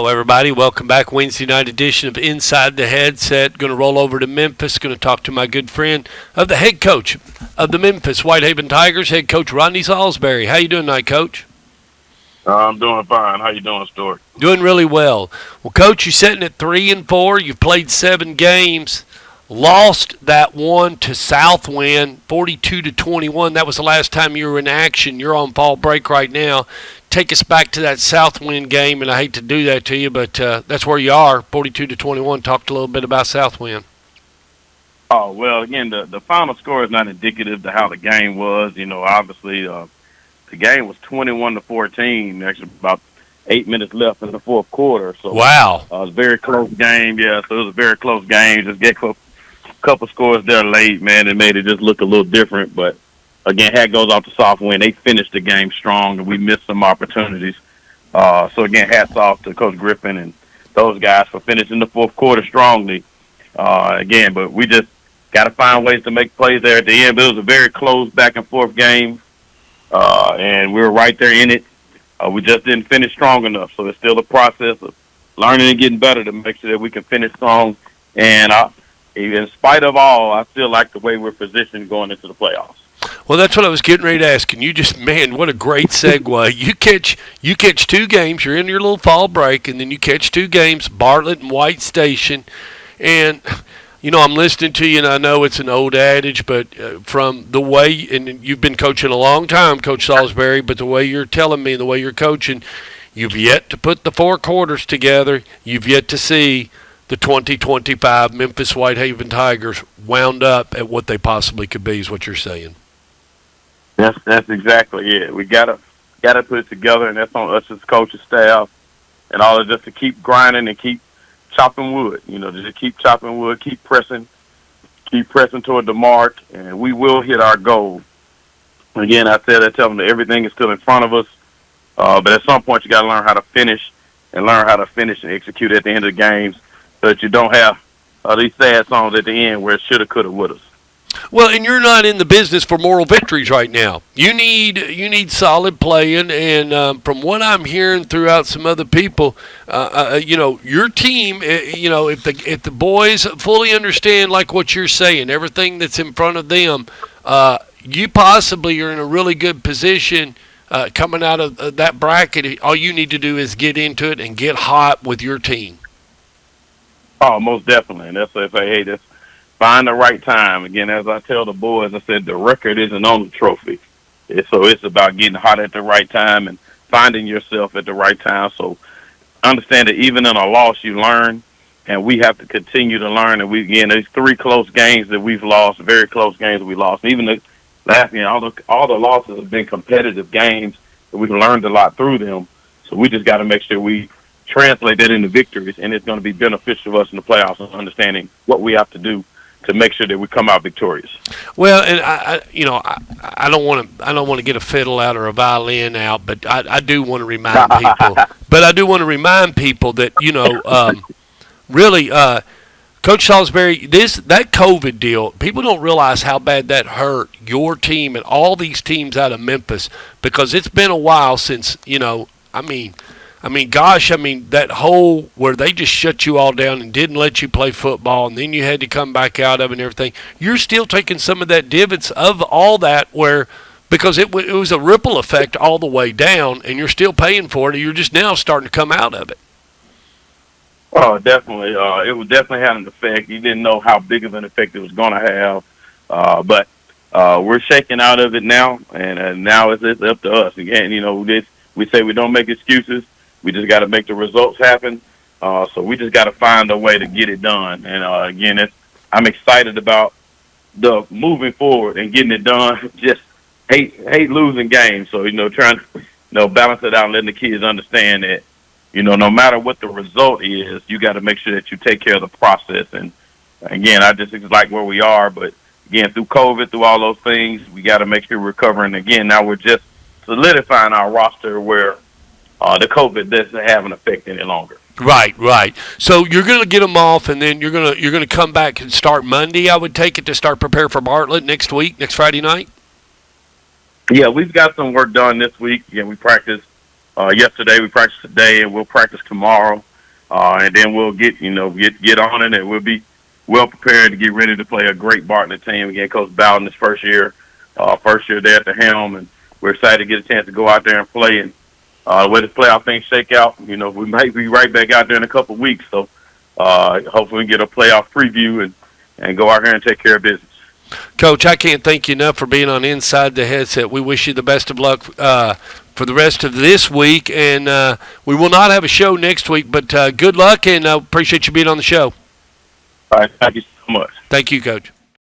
Hello, everybody. Welcome back. Wednesday night edition of Inside the Headset. Going to roll over to Memphis. Going to talk to my good friend of the head coach of the Memphis Whitehaven Tigers, head coach Rodney Saulsberry. How you doing tonight, Coach? I'm doing fine. How you doing, Stuart? Doing really well. Well, Coach, you're sitting at 3-4. You've played 7 games. Lost that one to Southwind, 42-21. That was the last time you were in action. You're on fall break right now. Take us back to that Southwind game, and I hate to do that to you, but that's where you are, 42-21. Talked a little bit about Southwind. Oh, well, again, the final score is not indicative to how the game was. You know, obviously, the game was 21-14. Actually, about 8 minutes left in the fourth quarter. So wow, it was a very close game. Yeah, so it was a very close game. Just get a couple scores there late, man. It made it just look a little different, but. Again, hat goes off to Southwind. They finished the game strong, and we missed some opportunities. So, again, hats off to Coach Griffin and those guys for finishing the fourth quarter strongly. Again, but we just got to find ways to make plays there at the end. But it was a very close back-and-forth game, and we were right there in it. We just didn't finish strong enough. So it's still a process of learning and getting better to make sure that we can finish strong. And in spite of all, I still like the way we're positioned going into the playoffs. Well, that's what I was getting ready to ask. And you just, man, what a great segue. You catch 2 games. You're in your little fall break, and then you catch 2 games, Bartlett and White Station. And, you know, I'm listening to you, and I know it's an old adage, but from the way, and you've been coaching a long time, Coach Saulsberry, but the way you're telling me, the way you're coaching, you've yet to put the 4 quarters together. You've yet to see the 2025 Memphis Whitehaven Tigers wound up at what they possibly could be, is what you're saying. That's exactly it. We gotta put it together, and that's on us as coaching staff, and all of just to keep grinding and keep chopping wood. You know, just keep chopping wood, keep pressing toward the mark, and we will hit our goal. Again, I tell them that everything is still in front of us, but at some point you got to learn how to finish and execute at the end of the games, so that you don't have these sad songs at the end where it shoulda, coulda, woulda. Well, and you're not in the business for moral victories right now. You need solid playing, and from what I'm hearing throughout some other people, you know, your team, you know, if the boys fully understand like what you're saying, everything that's in front of them, you possibly are in a really good position coming out of that bracket. All you need to do is get into it and get hot with your team. Oh, most definitely, and that's if that's. Find the right time. Again, as I tell the boys, I said the record isn't on the trophy. So it's about getting hot at the right time and finding yourself at the right time. So understand that even in a loss, you learn, and we have to continue to learn. And these 3 close games that we've lost, very close games that we lost. Even the last, all the losses have been competitive games, and we've learned a lot through them. So we just got to make sure we translate that into victories, and it's going to be beneficial to us in the playoffs and understanding what we have to do to make sure that we come out victorious. Well, and I don't want to get a fiddle out or a violin out, but I do want to remind people. But I do want to remind people that really, Coach Saulsberry, that COVID deal, people don't realize how bad that hurt your team and all these teams out of Memphis, because it's been a while since that whole where they just shut you all down and didn't let you play football, and then you had to come back out of it and everything. You're still taking some of that divots of all that because it was a ripple effect all the way down, and you're still paying for it, and you're just now starting to come out of it. Oh, definitely. It was definitely had an effect. You didn't know how big of an effect it was going to have, but we're shaking out of it now, and now it's up to us. Again, we say we don't make excuses. We just got to make the results happen. So we just got to find a way to get it done. And again, I'm excited about the moving forward and getting it done. Just hate losing games. So trying to balance it out and letting the kids understand that no matter what the result is, you got to make sure that you take care of the process. And again, I just like where we are. But again, through COVID, through all those things, we got to make sure we're covering. Again, now we're just solidifying our roster where the COVID doesn't have an effect any longer. Right. So you're going to get them off, and then you're going to come back and start Monday. I would take it to start prepare for Bartlett next Friday night. Yeah, we've got some work done this week. Again, we practiced yesterday, we practiced today, and we'll practice tomorrow. and then we'll get on it, and we'll be well prepared to get ready to play a great Bartlett team again. Coach Bowden his first year there at the helm, and we're excited to get a chance to go out there and play. And the way the playoff things shake out, we might be right back out there in a couple of weeks. So hopefully we get a playoff preview and go out here and take care of business. Coach, I can't thank you enough for being on Inside the Headset. We wish you the best of luck for the rest of this week, and we will not have a show next week, but good luck, and I appreciate you being on the show. All right, thank you so much. Thank you, Coach.